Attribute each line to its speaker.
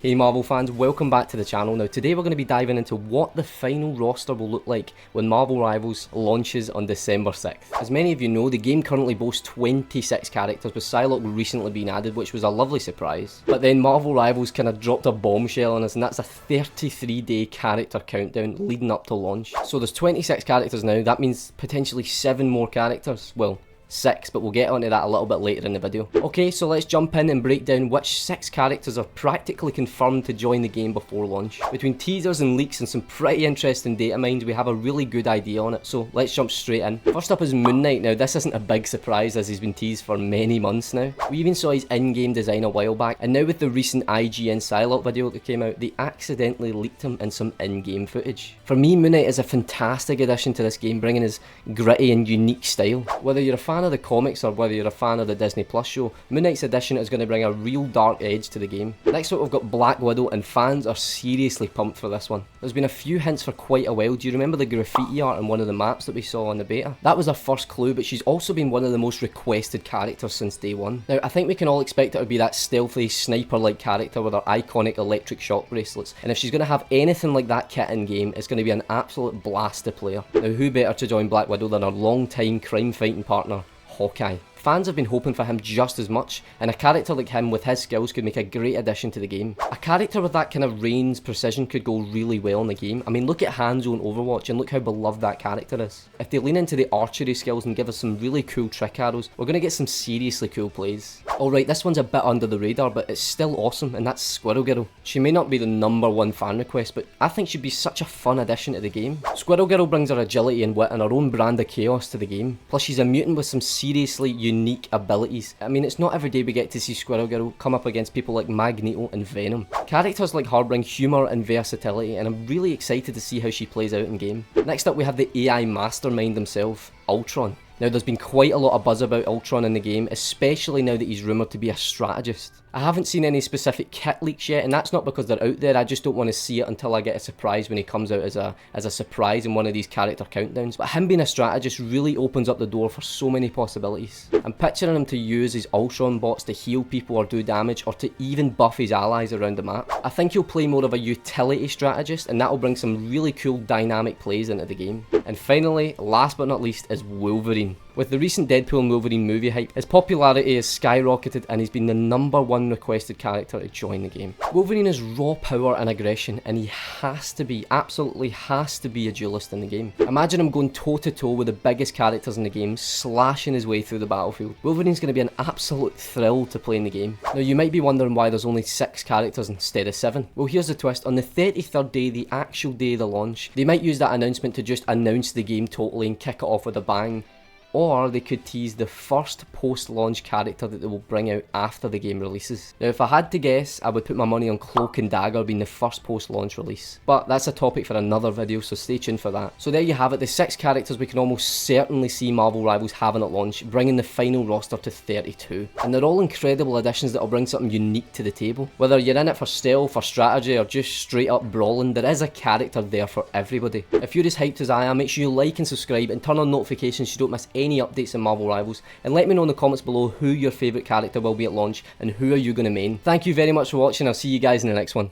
Speaker 1: Hey Marvel fans, welcome back to the channel. Now today we're going to be diving into what the final roster will look like when Marvel Rivals launches on December 6th. As many of you know, the game currently boasts 26 characters, with Psylocke recently being added, which was a lovely surprise. But then Marvel Rivals kind of dropped a bombshell on us, and that's a 33-day character countdown leading up to launch. So there's 26 characters now, that means potentially 7 more characters. Well, 6, but we'll get onto that a little bit later in the video. Okay, so let's jump in and break down which 6 characters are practically confirmed to join the game before launch. Between teasers and leaks and some pretty interesting data mines, we have a really good idea on it, so let's jump straight in. First up is Moon Knight. Now this isn't a big surprise as he's been teased for many months now. We even saw his in-game design a while back, and now with the recent IGN Psylocke video that came out, they accidentally leaked him in some in-game footage. For me, Moon Knight is a fantastic addition to this game, bringing his gritty and unique style. Whether you're a fan of the comics or whether you're a fan of the Disney Plus show, Moon Knight's addition is going to bring a real dark edge to the game. Next up we've got Black Widow, and fans are seriously pumped for this one. There's been a few hints for quite a while. Do you remember the graffiti art on one of the maps that we saw on the beta? That was our first clue, but she's also been one of the most requested characters since day one. Now I think we can all expect her to be that stealthy sniper-like character with her iconic electric shock bracelets, and if she's going to have anything like that kit in game, it's going to be an absolute blast to play her. Now who better to join Black Widow than our long-time crime-fighting partner, Hawkeye. Fans have been hoping for him just as much, and a character like him with his skills could make a great addition to the game. A character with that kind of range precision could go really well in the game. I mean, look at Hanzo in Overwatch and look how beloved that character is. If they lean into the archery skills and give us some really cool trick arrows, we're going to get some seriously cool plays. Alright, this one's a bit under the radar, but it's still awesome, and that's Squirrel Girl. She may not be the #1 fan request, but I think she'd be such a fun addition to the game. Squirrel Girl brings her agility and wit and her own brand of chaos to the game. Plus she's a mutant with some seriously unique abilities. I mean, it's not every day we get to see Squirrel Girl come up against people like Magneto and Venom. Characters like her bring humour and versatility, and I'm really excited to see how she plays out in game. Next up we have the AI mastermind himself, Ultron. Now there's been quite a lot of buzz about Ultron in the game, especially now that he's rumoured to be a strategist. I haven't seen any specific kit leaks yet, and that's not because they're out there, I just don't want to see it until I get a surprise when he comes out as a surprise in one of these character countdowns. But him being a strategist really opens up the door for so many possibilities. I'm picturing him to use his Ultron bots to heal people or do damage, or to even buff his allies around the map. I think he'll play more of a utility strategist, and that'll bring some really cool dynamic plays into the game. And finally, last but not least, is Wolverine. With the recent Deadpool and Wolverine movie hype, his popularity has skyrocketed and he's been the #1 requested character to join the game. Wolverine is raw power and aggression, and he has to be, absolutely has to be a duelist in the game. Imagine him going toe to toe with the biggest characters in the game, slashing his way through the battlefield. Wolverine's going to be an absolute thrill to play in the game. Now you might be wondering why there's only 6 characters instead of 7. Well, here's the twist. On the 33rd day, the actual day of the launch, they might use that announcement to just announce the game totally and kick it off with a bang. Or they could tease the first post-launch character that they will bring out after the game releases. Now if I had to guess, I would put my money on Cloak and Dagger being the first post-launch release. But that's a topic for another video, so stay tuned for that. So there you have it, the 6 characters we can almost certainly see Marvel Rivals having at launch, bringing the final roster to 32. And they're all incredible additions that will bring something unique to the table. Whether you're in it for stealth, for strategy, or just straight up brawling, there is a character there for everybody. If you're as hyped as I am, make sure you like and subscribe and turn on notifications so you don't miss any updates on Marvel Rivals, and let me know in the comments below who your favourite character will be at launch and who are you going to main. Thank you very much for watching, I'll see you guys in the next one.